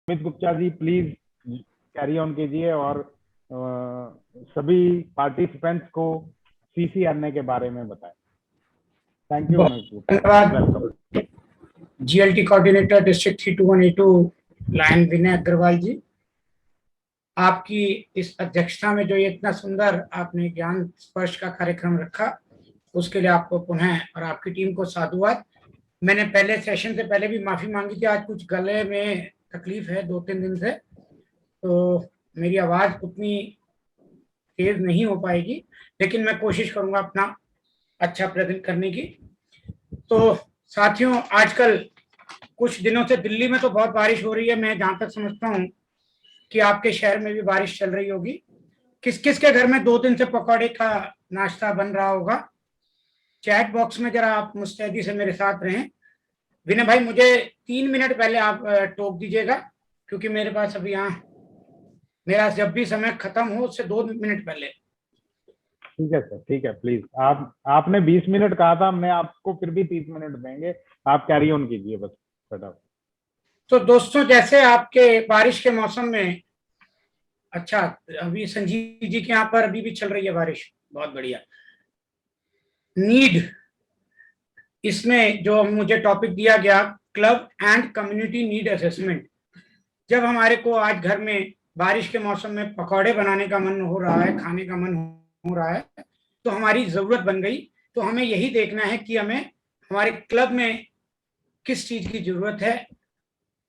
Amit Gupta ji please carry on कीजिए और सभी पार्टिसिपेंट्स को सीसीआरएनए के बारे में बताएं। थैंक यू अमित गुप्ता, धन्यवाद। Welcome. GLT coordinator district 32182 lion Vinay Agarwal ji, आपकी इस अध्यक्षता में जो ये इतना सुंदर आपने ज्ञान स्पर्श का कार्यक्रम रखा, उसके लिए आपको पुनः और आपकी टीम को साधुवाद। मैंने पहले सेशन से पहले भी माफी मांगी थी, आज कुछ गले में तकलीफ है 2-3 दिन से, तो मेरी आवाज उतनी तेज नहीं हो पाएगी, लेकिन मैं कोशिश करूंगा अपना अच्छा प्रेजेंट करने की। तो साथियों, आजकल कुछ दिनों से दिल्ली में तो बहुत बारिश हो रही है। मैं जहां तक समझता हूँ कि आपके शहर में भी बारिश चल रही होगी। किस किस के घर में 2 दिन से पकौड़े का नाश्ता बन रहा होगा? चैट बॉक्स में जरा आप मुस्तैदी से मेरे साथ रहें। विनय भाई, मुझे 3 मिनट पहले आप टोक दीजिएगा, क्योंकि मेरे पास अभी यहाँ मेरा जब भी समय खत्म हो उससे 2 मिनट पहले। ठीक है सर, ठीक है, प्लीज। आपने 20 मिनट कहा था, मैं आपको फिर भी 30 मिनट देंगे। आप कैरी ऑन कीजिए बस फटाफट। तो दोस्तों, जैसे आपके बारिश के मौसम में, अच्छा अभी संजीव जी के यहाँ पर अभी भी चल रही है बारिश, बहुत बढ़िया। नीड, इसमें जो मुझे टॉपिक दिया गया, club and community need assessment. जब हमारे को आज घर में बारिश के मौसम में पकौड़े बनाने का मन हो रहा है, खाने का मन हो रहा है, तो हमारी जरूरत बन गई। तो हमें यही देखना है कि हमें हमारे क्लब में किस चीज की जरूरत है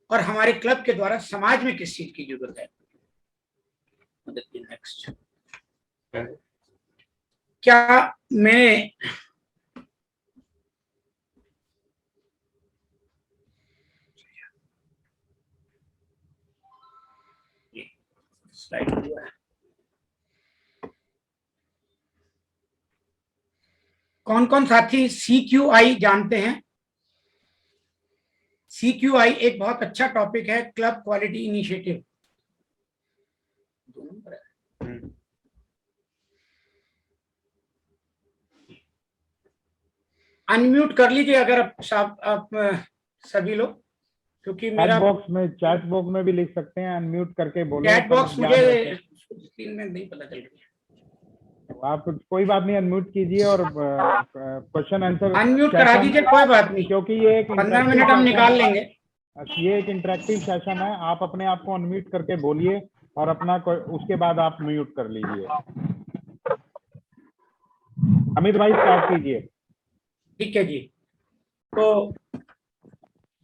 और हमारे क्लब के द्वारा समाज में किस चीज की जरूरत है। नेक्स्ट, क्या मैं स्लाइड हुआ है? कौन कौन साथी CQI जानते हैं? CQI एक बहुत अच्छा टॉपिक है, क्लब क्वालिटी इनिशिएटिव। अनम्यूट कर लीजिए अगर आप सभी लोग, क्योंकि मेरा चैट बॉक्स में भी लिख सकते हैं, अनम्यूट करके बोले चैट तब बॉक्स याद मुझे रखें। स्क्रीन में नहीं पता चल रही है। आप कोई बात नहीं, अनम्यूट कीजिए और क्वेश्चन आंसर अनम्यूट करा सेशन, दीजिए, कोई बात नहीं, क्योंकि ये एक 15 इंटरेक्टिव मिनट हम सेशन निकाल है। लेंगे। ये एक इंटरेक्टिव सेशन है, आप अपने आप को अनम्यूट करके बोलिए और अपना उसके बाद आप म्यूट कर लीजिए। अमित भाई स्टार्ट कीजिए। ठीक है जी। तो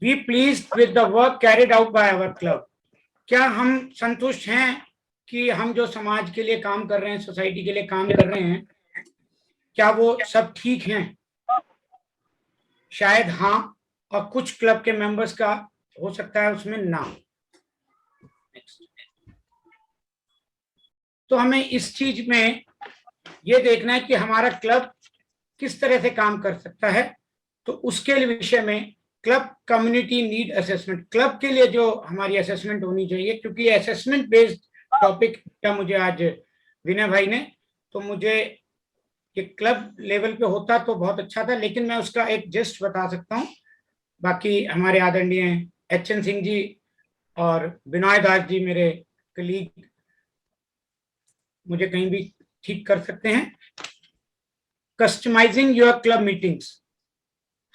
be pleased with the work carried out by our club. क्या हम संतुष्ट हैं कि हम जो समाज के लिए काम कर रहे हैं, सोसाइटी के लिए काम कर रहे हैं, क्या वो सब ठीक हैं? शायद हाँ, और कुछ क्लब के मेंबर्स का हो सकता है उसमें ना। तो हमें इस चीज में ये देखना है कि हमारा क्लब किस तरह से काम कर सकता है। तो उसके लिए विषय में club community need assessment, club के लिए जो हमारी असेसमेंट होनी चाहिए, क्योंकि असेसमेंट बेस्ड टॉपिक क्या मुझे आज विनय भाई ने, तो मुझे ये क्लब लेवल पे होता तो बहुत अच्छा था, लेकिन मैं उसका एक जस्ट बता सकता हूँ। बाकी हमारे आदरणीय HN सिंह जी और विनय दास जी मेरे कलीग मुझे कहीं भी ठीक कर सकते हैं। कस्टमाइजिंग योर क्लब मीटिंग्स,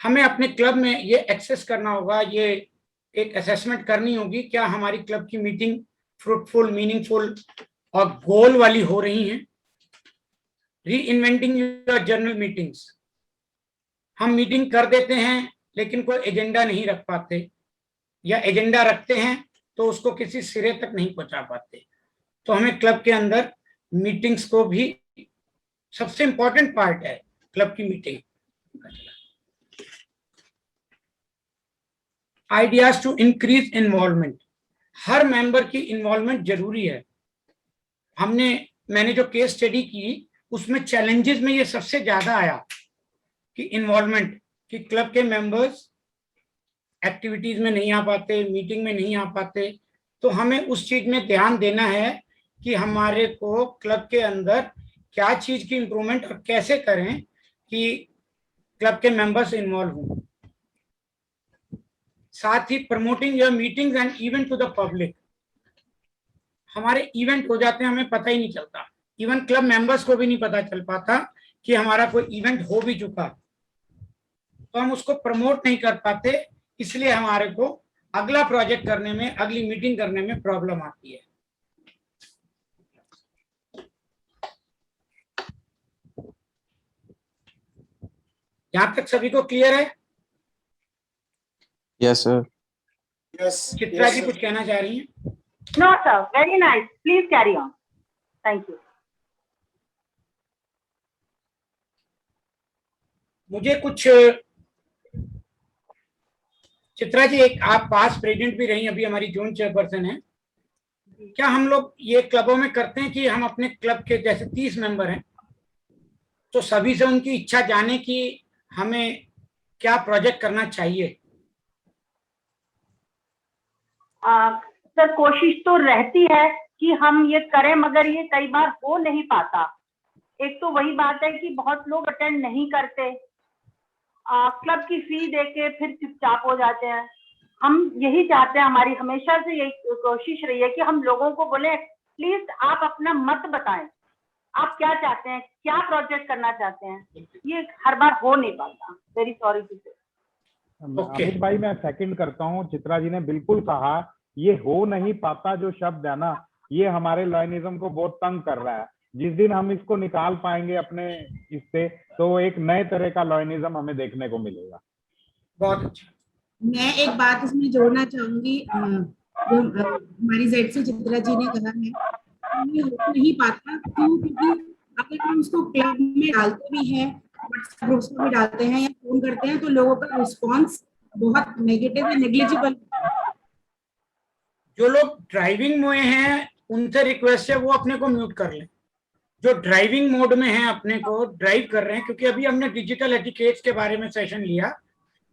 हमें अपने क्लब में ये एक्सेस करना होगा, ये एक असेसमेंट करनी होगी, क्या हमारी क्लब की मीटिंग फ्रूटफुल, मीनिंगफुल और गोल वाली हो रही हैं। री इन्वेंटिंग योर जर्नल मीटिंग्स, हम मीटिंग कर देते हैं लेकिन कोई एजेंडा नहीं रख पाते, या एजेंडा रखते हैं तो उसको किसी सिरे तक नहीं पहुंचा पाते। तो हमें क्लब के अंदर मीटिंग्स को भी, सबसे इंपॉर्टेंट पार्ट है क्लब की मीटिंग। आइडियाज टू इंक्रीज इन्वॉल्वमेंट, हर मेंबर की इन्वॉल्वमेंट जरूरी है। मैंने जो केस स्टडी की उसमें चैलेंजेस में ये सबसे ज्यादा आया कि इन्वॉल्वमेंट, कि क्लब के मेंबर्स एक्टिविटीज में नहीं आ पाते, मीटिंग में नहीं आ पाते। तो हमें उस चीज में ध्यान देना है कि हमारे को क्लब के अंदर क्या चीज की इंप्रूवमेंट और कैसे करें कि क्लब के मेंबर्स इन्वॉल्व हों। साथ ही promoting your meetings and event to the public. हमारे इवेंट हो जाते हैं, हमें पता ही नहीं चलता, इवन क्लब मेंबर्स को भी नहीं पता चल पाता कि हमारा कोई इवेंट हो भी चुका, तो हम उसको प्रमोट नहीं कर पाते, इसलिए हमारे को अगला प्रोजेक्ट करने में, अगली मीटिंग करने में प्रॉब्लम आती है। यहां तक सभी को क्लियर है? Yes sir. चित्रा जी कुछ कहना चाह रही हैं? No, sir. Very nice. Please carry on. Thank you. मुझे कुछ, चित्रा जी, एक आप पास प्रेसिडेंट भी रही, अभी हमारी जोन चेयरपर्सन है, क्या हम लोग ये क्लबों में करते हैं कि हम अपने क्लब के जैसे 30 मेंबर हैं, तो सभी से उनकी इच्छा जाने कि हमें क्या प्रोजेक्ट करना चाहिए? सर, कोशिश तो रहती है कि हम ये करें, मगर ये कई बार हो नहीं पाता। एक तो वही बात है कि बहुत लोग अटेंड नहीं करते, क्लब की फी देके फिर चुपचाप हो जाते हैं। हम यही चाहते हैं, हमारी हमेशा से यही कोशिश रही है कि हम लोगों को बोले प्लीज आप अपना मत बताएं, आप क्या चाहते हैं, क्या प्रोजेक्ट करना चाहते हैं। ये हर बार हो नहीं पाता। वेरी सॉरी टू से। अमित भाई, मैं सेकंड करता हूँ, चित्रा जी ने बिल्कुल कहा, ये हो नहीं पाता जो शब्द है ना, ये हमारे लॉयनिज्म को बहुत तंग कर रहा है। जिस दिन हम इसको निकाल पाएंगे अपने इससे, तो एक नए तरह का लॉयनिज्म हमें देखने को मिलेगा। बहुत अच्छा। मैं एक बात इसमें जोड़ना चाहूंगी, जो हमारी जेड से चित्रा जी ने कहा है, ये हो नहीं पाता क्यों? क्योंकि अगर हम उसको क्लब में डालते भी हैं, व्हाट्सएप ग्रुप्स में भी डालते हैं या फोन करते हैं, तो लोगों का रिस्पांस बहुत नेगेटिव या नेग्लिजिबल। जो लोग ड्राइविंग में हैं उनसे रिक्वेस्ट है वो अपने को म्यूट कर लें। जो ड्राइविंग मोड में है, अपने को ड्राइव कर रहे हैं, क्योंकि अभी हमने डिजिटल एटिकेट्स के बारे में सेशन लिया,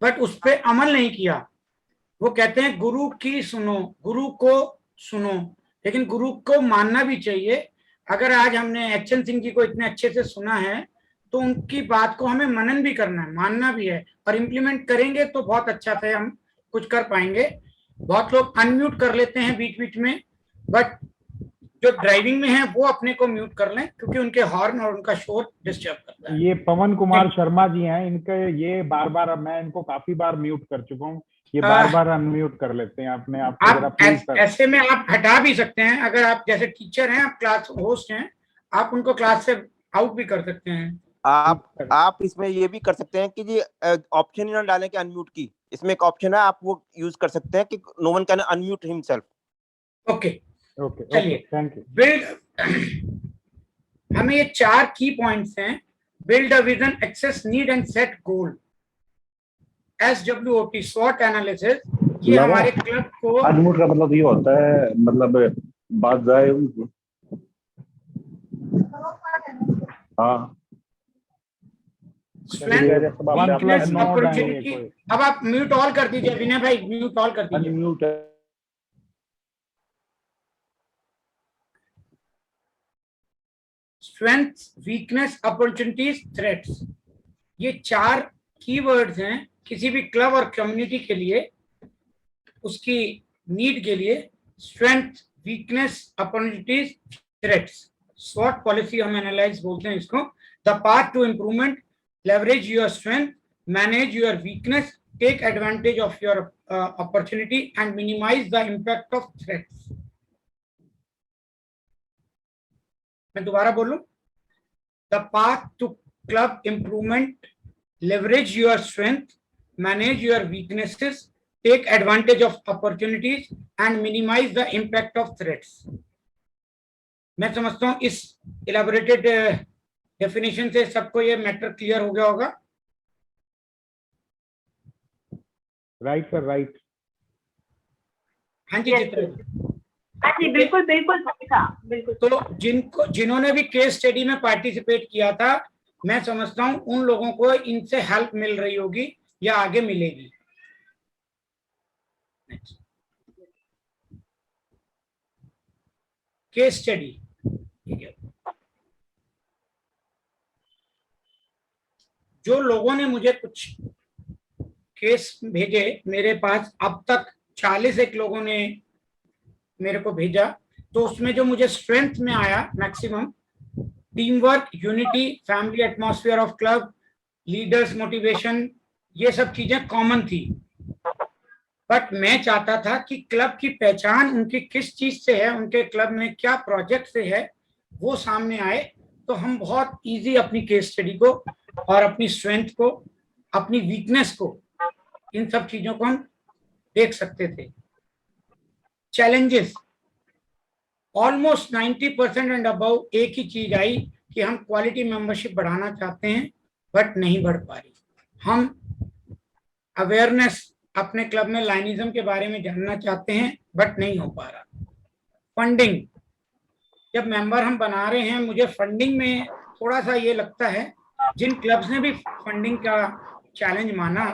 बट उस पर अमल नहीं किया। वो कहते हैं गुरु की सुनो, गुरु को सुनो, लेकिन गुरु को मानना भी चाहिए। अगर आज हमने एच.एन. सिंह जी को इतने अच्छे से सुना है, तो उनकी बात को हमें मनन भी करना है, मानना भी है, और इम्प्लीमेंट करेंगे तो बहुत अच्छा से हम कुछ कर पाएंगे। बहुत लोग अनम्यूट कर लेते हैं बीच बीच में, बट जो ड्राइविंग में है वो अपने को म्यूट कर लें, क्योंकि उनके हॉर्न और उनका शोर डिस्टर्ब करता है। ये पवन कुमार शर्मा जी हैं, इनके ये बार बार, मैं इनको काफी बार म्यूट कर चुका हूँ, ये बार बार अनम्यूट कर लेते हैं अपने आप को। जरा प्लीज ऐसे में आप हटा भी सकते हैं, अगर आप जैसे टीचर हैं, आप क्लास होस्ट हैं, आप उनको क्लास से आउट भी कर सकते हैं। आप इसमें ये भी कर सकते हैं कि जी ऑप्शन ही ना डालें कि अनम्यूट की, इसमें एक ऑप्शन है, आप वो यूज कर सकते हैं कि no one can unmute himself. Okay, okay, चलिए, थैंक यू। बिल्ड, हमें ये 4 की पॉइंट्स हैं। Build a vision, access need and set goal, SWOT, SWOT analysis. ये हमारे क्लब को, अनम्यूट का मतलब ये होता है, मतलब बात जाए। हाँ, अपॉर्चुनिटी। अब आप म्यूट ऑल कर दीजिए, विनय भाई म्यूट ऑल कर दीजिए। Unmute strengths, weakness, opportunities, threats, ये 4 कीवर्ड्स हैं किसी भी क्लब और कम्युनिटी के लिए, उसकी नीड के लिए। Strength, weakness, opportunities, threats, SWOT policy हम एनालाइज बोलते हैं इसको। The path to improvement, leverage your strength, manage your weakness, take advantage of your opportunity and minimize the impact of threats. मैं दोबारा बोलूं, the path to club improvement, leverage your strength, manage your weaknesses, take advantage of opportunities and minimize the impact of threats. मैं समझता हूं इस elaborated definition से सबको ये मैटर क्लियर हो गया होगा। Right sir, right. हाँ जी, चित्र जी, बिल्कुल बिल्कुल बिल्कुल। तो जिन्होंने भी केस स्टडी में पार्टिसिपेट किया था, मैं समझता हूं उन लोगों को इनसे हेल्प मिल रही होगी या आगे मिलेगी। केस स्टडी, ठीक है। जो लोगों ने मुझे कुछ केस भेजे मेरे पास, अब तक 41 लोगों ने मेरे को भेजा, तो उसमें जो मुझे स्ट्रेंथ में आया maximum, team work, unity, family atmosphere of club, leaders motivation, ये सब चीजें कॉमन थी। बट मैं चाहता था कि क्लब की पहचान उनकी किस चीज से है, उनके क्लब में क्या प्रोजेक्ट से है, वो सामने आए, तो हम बहुत इजी अपनी केस स्टडी को और अपनी स्ट्रेंथ को, अपनी वीकनेस को, इन सब चीजों को हम देख सकते थे। चैलेंजेस, ऑलमोस्ट 90% एंड अबव एक ही चीज आई कि हम क्वालिटी मेंबरशिप बढ़ाना चाहते हैं बट नहीं बढ़ पा रही। हम अवेयरनेस अपने क्लब में लाइनिज्म के बारे में जानना चाहते हैं बट नहीं हो पा रहा। फंडिंग, जब मेंबर हम बना रहे हैं, मुझे फंडिंग में थोड़ा सा ये लगता है, जिन क्लब्स ने भी फंडिंग का चैलेंज माना,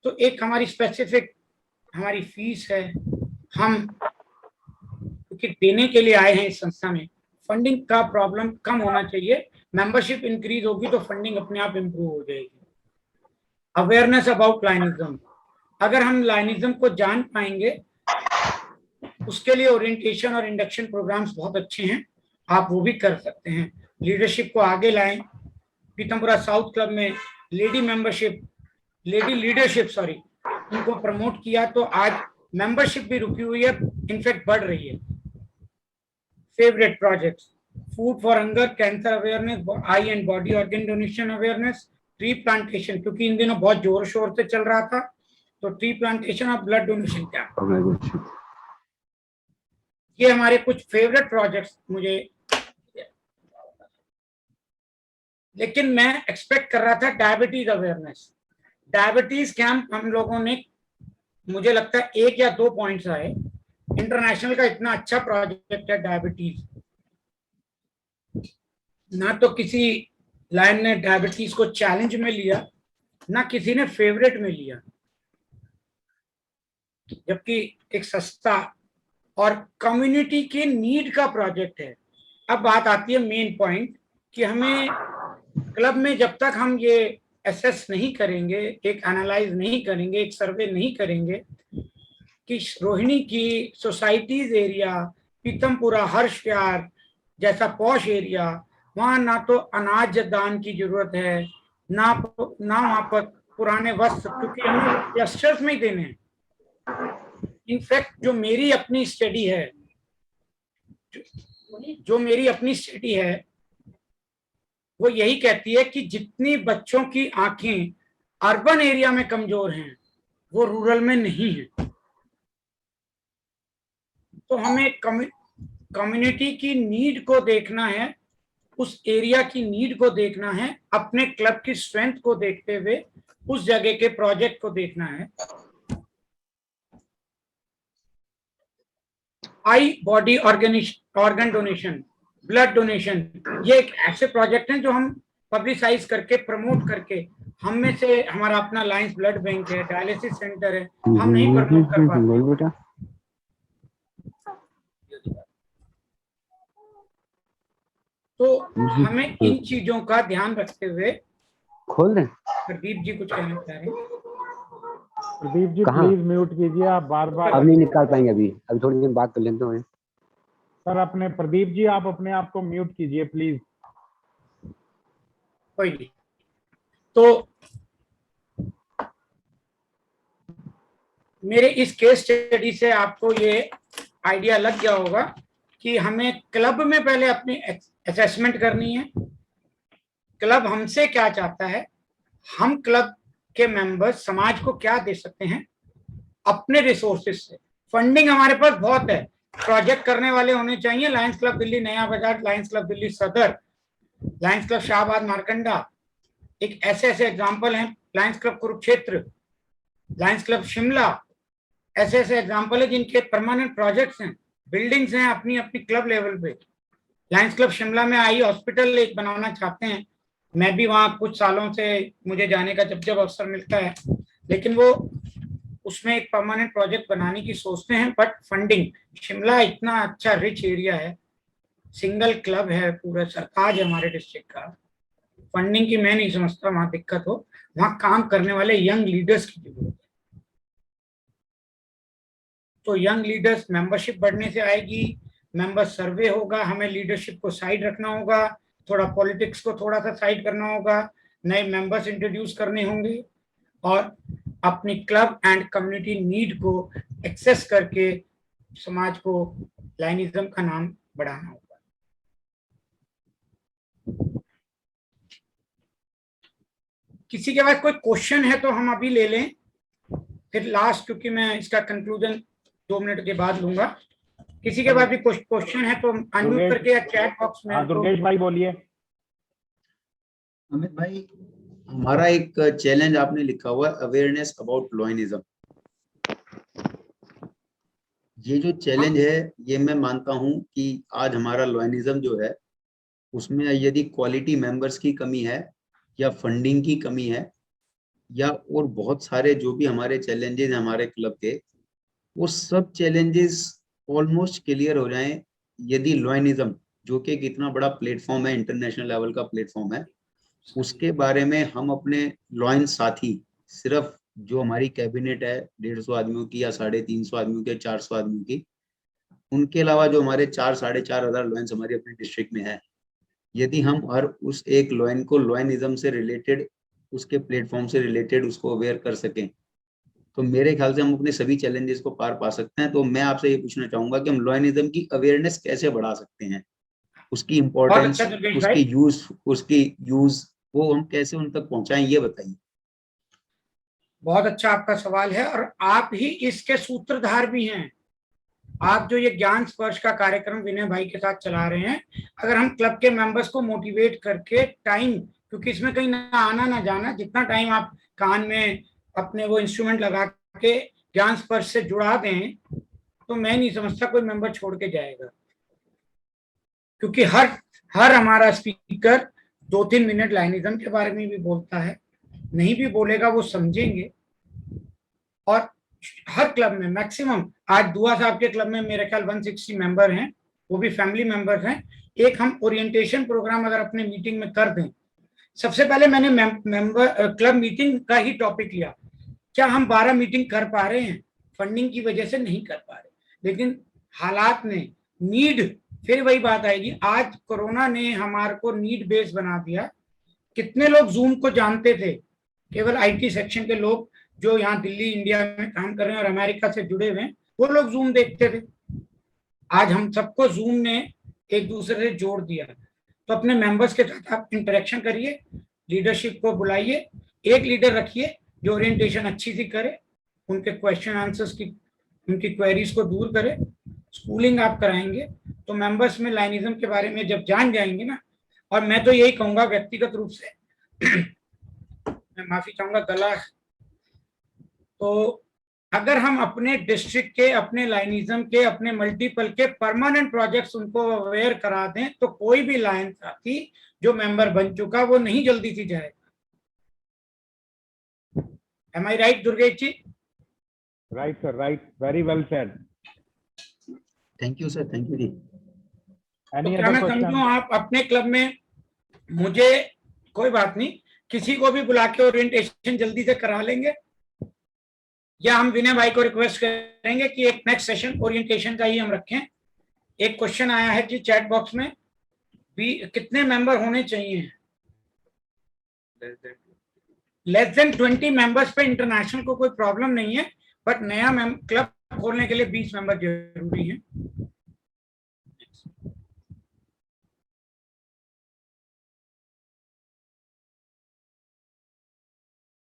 तो एक हमारी स्पेसिफिक हमारी फीस है, हम क्योंकि देने के लिए आए हैं इस संस्था में, फंडिंग का प्रॉब्लम कम होना चाहिए। मेंबरशिप इंक्रीज होगी तो फंडिंग अपने आप इंप्रूव हो जाएगी। अवेयरनेस अबाउट लाइनिज्म, अगर हम लाइनिज्म को जान पाएंगे, उसके लिए ओरिएंटेशन और इंडक्शन प्रोग्राम्स बहुत अच्छे हैं, आप वो भी कर सकते हैं। लीडरशिप को आगे लाएं। पीतमपुरा साउथ क्लब में लेडी लीडरशिप उनको प्रमोट किया, तो आज मेंबरशिप भी रुकी हुई है, इनफैक्ट बढ़ रही है। Favourite projects, food for hunger, cancer awareness, I and body organ donation awareness, tree plantation, क्योंकि इन दिनों बहुत जोर शोर से चल रहा था, तो ट्री प्लांटेशन और ब्लड डोनेशन कैंप, ये हमारे कुछ फेवरेट प्रोजेक्ट्स मुझे। लेकिन मैं एक्सपेक्ट कर रहा था डायबिटीज अवेयरनेस, डायबिटीज कैंप हम लोगों ने, मुझे लगता है 1 या 2 पॉइंट्स आए। इंटरनेशनल का इतना अच्छा प्रोजेक्ट है डायबिटीज, ना तो किसी लाइन ने डायबिटीज को चैलेंज में लिया, ना किसी ने फेवरेट में लिया, जबकि एक सस्ता और कम्युनिटी के नीड का प्रोजेक्ट है। अब बात आती है मेन पॉइंट कि हमें क्लब में जब तक हम ये एसेस नहीं करेंगे, एक एनालाइज नहीं करेंगे, एक सर्वे नहीं करेंगे कि रोहिणी की सोसाइटीज एरिया, पीतमपुरा, हर्ष विहार जैसा पॉश एरिया, वहां ना तो अनाज दान की जरूरत है, ना वहां पर पुराने वस्त्र, क्योंकि हमें क्लस्टर्स में ही देने हैं। इनफैक्ट जो मेरी अपनी स्टडी है, वो यही कहती है कि जितनी बच्चों की आंखें अर्बन एरिया में कमजोर हैं, वो रूरल में नहीं है। तो हमें कम्युनिटी की नीड को देखना है, उस एरिया की नीड को देखना है, अपने क्लब की स्ट्रेंथ को देखते हुए उस जगह के प्रोजेक्ट को देखना है। Eye body organ donation, blood donation, ये एक ऐसे प्रोजेक्ट हैं जो हम पब्लिसाइज करके, प्रमोट करके, हम में से हमारा अपना लायंस ब्लड बैंक है, डायलिसिस सेंटर है, हम नहीं प्रमोट कर पाते। तो हमें इन चीजों का ध्यान रखते हुए, खोल दें। प्रदीप जी कुछ कहना चाह रहे हैं। प्रदीप जी प्लीज म्यूट कीजिए, आप बार बार अब नहीं निकाल पाएंगे, अभी थोड़ी देर बात कर लेते हैं सर। अपने प्रदीप जी आप अपने आप को म्यूट कीजिए प्लीज। कोई नहीं। तो मेरे इस केस स्टडी से आपको ये आइडिया लग गया होगा कि हमें क्लब में पहले अपनी असेसमेंट करनी है, क्लब हमसे क्या चाहता है, हम क्लब के मेंबर्स समाज को क्या दे सकते हैं अपने रिसोर्सेज से। फंडिंग हमारे पास बहुत है, प्रोजेक्ट करने वाले होने चाहिए। लायंस क्लब दिल्ली नया बाजार, लायंस क्लब दिल्ली सदर, लायंस क्लब शाहबाद मारकंडा, एक ऐसे एग्जाम्पल हैं। Lions club Kurukshetra, Lions club Shimla, ऐसे एग्जाम्पल है जिनके परमानेंट प्रोजेक्ट्स हैं, बिल्डिंग्स हैं अपनी अपनी क्लब लेवल पे। लायंस क्लब शिमला में आई हॉस्पिटल एक बनाना चाहते हैं, मैं भी वहाँ कुछ सालों से मुझे जाने का जब अवसर मिलता है, लेकिन वो उसमें एक परमानेंट प्रोजेक्ट बनाने की सोचते हैं। बट फंडिंग, शिमला इतना अच्छा रिच एरिया है, सिंगल क्लब है, पूरा सरताज है हमारे डिस्ट्रिक्ट का, फंडिंग की मैं नहीं समझता वहाँ दिक्कत हो। वहां काम करने वाले यंग लीडर्स की जरूरत है। तो यंग लीडर्स मेंबरशिप बढ़ने से आएगी, मेंबर सर्वे होगा, हमें लीडरशिप को साइड रखना होगा, थोड़ा पॉलिटिक्स को थोड़ा सा साइड करना होगा, नए मेंबर्स इंट्रोड्यूस करने होंगे और अपनी क्लब एंड कम्युनिटी नीड को एक्सेस करके समाज को लाइनिज्म का नाम बढ़ाना होगा। किसी के पास कोई क्वेश्चन है तो हम अभी ले लें, फिर लास्ट, क्योंकि मैं इसका कंक्लूजन 2 मिनट के बाद लूंगा। किसी के पास भी क्वेश्चन है तो अनम्यूट करके या चैट बॉक्स में। हाँ दुर्गेश भाई बोलिए। अमित भाई, हमारा एक चैलेंज आपने लिखा हुआ है, अवेयरनेस अबाउट लॉयनिज्म। ये जो चैलेंज है, ये मैं मानता हूं कि आज हमारा लॉयनिज्म जो है उसमें यदि क्वालिटी मेंबर्स की कमी है या फंडिंग की कमी है या और बहुत सारे जो भी हमारे चैलेंजेस हैं हमारे क्लब के, वो सब चैलेंजेस ऑलमोस्ट क्लियर हो जाएं यदि लॉयनिज्म, जो कि एक इतना बड़ा प्लेटफॉर्म है, इंटरनेशनल लेवल का प्लेटफॉर्म है, उसके बारे में हम अपने लॉयन साथी, सिर्फ जो हमारी कैबिनेट है 150 आदमियों की या 350 आदमियों की, 400 आदमियों की, उनके अलावा जो हमारे 4-4.5 लॉयन्स हमारे अपने डिस्ट्रिक्ट में है, यदि हम हर उस एक लॉयन को लॉयनिज्म से रिलेटेड, उसके प्लेटफॉर्म से रिलेटेड उसको अवेयर कर सकें, तो मेरे ख्याल से हम अपने सभी चैलेंजेस को पार पा सकते हैं। तो मैं आपसे ये पूछना चाहूंगा कि हम लॉयनिज्म की अवेयरनेस कैसे बढ़ा सकते हैं, उसकी इम्पोर्टेंस, उसकी यूज वो हम कैसे उन तक पहुंचाएं, ये बताइए। बहुत अच्छा आपका सवाल है और आप ही इसके सूत्रधार भी हैं। आप जो ये ज्ञान स्पर्श का कार्यक्रम विनय भाई के साथ चला रहे हैं, अगर हम क्लब के मेंबर्स को मोटिवेट करके टाइम, क्योंकि इसमें कहीं ना आना ना जाना, जितना टाइम आप कान में अपने वो इंस्ट्रूमेंट लगा के ज्ञान स्पर्श से जुड़ा दें, तो मैं नहीं समझता कोई मेंबर छोड़ के जाएगा। क्योंकि हर हमारा स्पीकर 2-3 मिनट लाइनिज्म के बारे में भी बोलता है, नहीं भी बोलेगा वो समझेंगे। और हर क्लब में मैक्सिमम, आज दुआ साहब के क्लब में मेरे ख्याल 160 मेंबर हैं, वो भी फैमिली मेंबर्स हैं। एक हम ओरिएंटेशन प्रोग्राम अगर अपने मीटिंग में कर दें, सबसे पहले मैंने मेंबर क्लब मीटिंग का ही टॉपिक लिया, क्या हम 12 मीटिंग कर पा रहे हैं? फंडिंग की वजह से नहीं कर पा रहे, लेकिन हालात ने, नीड, फिर वही बात आएगी, आज कोरोना ने हमारे को नीड बेस बना दिया। कितने लोग जूम को जानते थे? केवल आईटी सेक्शन के लोग जो यहाँ दिल्ली इंडिया में काम कर रहे हैं और अमेरिका से जुड़े हुए हैं, वो लोग जूम देखते थे। आज हम सबको जूम ने एक दूसरे से जोड़ दिया। तो अपने मेंबर्स के साथ आप इंटरेक्शन करिए, लीडरशिप को बुलाइए, एक लीडर रखिए जो ओरिएंटेशन अच्छी सी करे, उनके क्वेश्चन आंसर्स की, उनकी क्वेरीज को दूर करे, स्कूलिंग आप कराएंगे तो मेंबर्स में लाइनिज्म के बारे में जब जान जाएंगे ना। और मैं तो यही कहूंगा व्यक्तिगत रूप से मैं माफी चाहूंगा गला, तो अगर हम अपने डिस्ट्रिक्ट के, अपने लाइनिज्म के, अपने मल्टीपल के परमानेंट प्रोजेक्ट्स उनको अवेयर करा दें, तो कोई भी लाइन साथी जो मेंबर बन चुका वो नहीं जल्दी से जाएगा। Am I right, Durgesh ji? Right sir, right, very well said. Thank you sir, thank you जी। तो क्या मैं समझूं आप अपने क्लब में, मुझे कोई बात नहीं, किसी को भी बुला के ओरिएंटेशन जल्दी से करा लेंगे, या हम विनय भाई को रिक्वेस्ट करेंगे कि एक नेक्स्ट सेशन ओरिएंटेशन का ही हम रखें। एक क्वेश्चन आया है जी चैट बॉक्स में भी, कितने मेंबर होने चाहिए? लेस देन 20 मेंबर्स पे इंटरनेशनल को कोई प्रॉब्लम नहीं है, बट नया क्लब खोलने के लिए 20 मेंबर जरूरी है।